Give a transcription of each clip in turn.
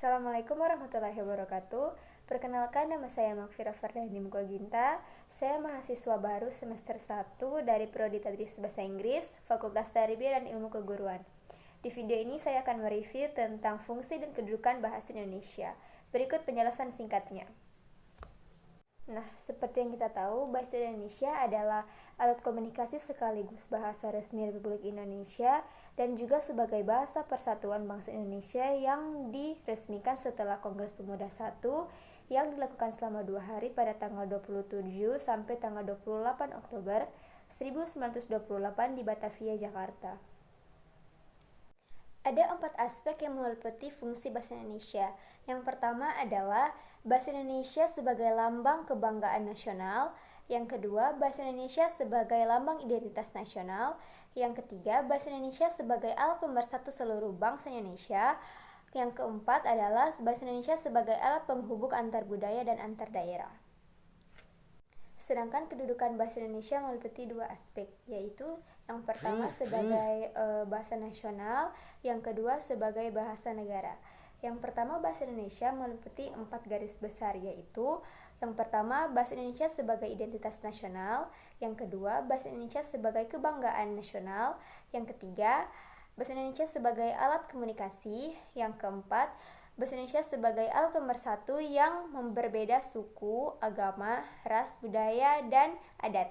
Assalamualaikum warahmatullahi wabarakatuh. Perkenalkan, nama saya Makfira Fardani Mukoginta. Saya mahasiswa baru semester 1 dari Prodi Tadris Bahasa Inggris, Fakultas Tarbiyah dan Ilmu Keguruan. Di video ini saya akan mereview tentang fungsi dan kedudukan bahasa Indonesia. Berikut penjelasan singkatnya. Nah, seperti yang kita tahu, bahasa Indonesia adalah alat komunikasi sekaligus bahasa resmi Republik Indonesia dan juga sebagai bahasa persatuan bangsa Indonesia yang diresmikan setelah Kongres Pemuda I yang dilakukan selama 2 hari pada tanggal 27 sampai tanggal 28 Oktober 1928 di Batavia, Jakarta. Ada 4 aspek yang meliputi fungsi bahasa Indonesia. Yang pertama adalah bahasa Indonesia sebagai lambang kebanggaan nasional. Yang kedua, bahasa Indonesia sebagai lambang identitas nasional. Yang ketiga, bahasa Indonesia sebagai alat pemersatu seluruh bangsa Indonesia. Yang keempat adalah bahasa Indonesia sebagai alat penghubung antar budaya dan antar daerah. Sedangkan kedudukan bahasa Indonesia meliputi 2 aspek, yaitu yang pertama sebagai bahasa nasional, yang kedua sebagai bahasa negara. Yang pertama, bahasa Indonesia meliputi 4 garis besar, yaitu yang pertama, bahasa Indonesia sebagai identitas nasional, yang kedua, bahasa Indonesia sebagai kebanggaan nasional, yang ketiga, bahasa Indonesia sebagai alat komunikasi, yang keempat, bahasa Indonesia sebagai alat pemersatu yang berbeda suku, agama, ras, budaya, dan adat.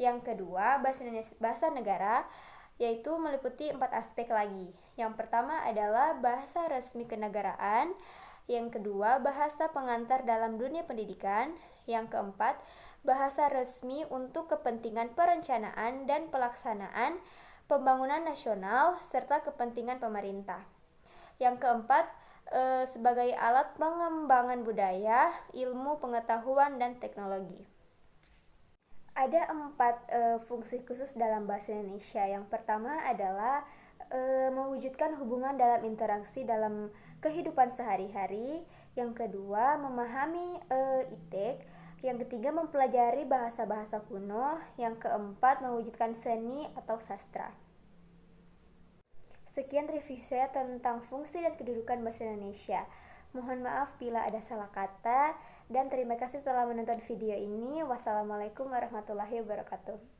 Yang kedua, bahasa negara, yaitu meliputi 4 aspek lagi. Yang pertama adalah bahasa resmi kenegaraan, yang kedua, bahasa pengantar dalam dunia pendidikan, yang keempat, bahasa resmi untuk kepentingan perencanaan dan pelaksanaan pembangunan nasional serta kepentingan pemerintah. Yang keempat, sebagai alat pengembangan budaya, ilmu, pengetahuan, dan teknologi. Ada 4 fungsi khusus dalam bahasa Indonesia. Yang pertama adalah mewujudkan hubungan dalam interaksi dalam kehidupan sehari-hari. Yang kedua, memahami ITEK. Yang ketiga, mempelajari bahasa-bahasa kuno. Yang keempat, mewujudkan seni atau sastra. Sekian review saya tentang fungsi dan kedudukan bahasa Indonesia. Mohon maaf bila ada salah kata, dan terima kasih telah menonton video ini. Wassalamualaikum warahmatullahi wabarakatuh.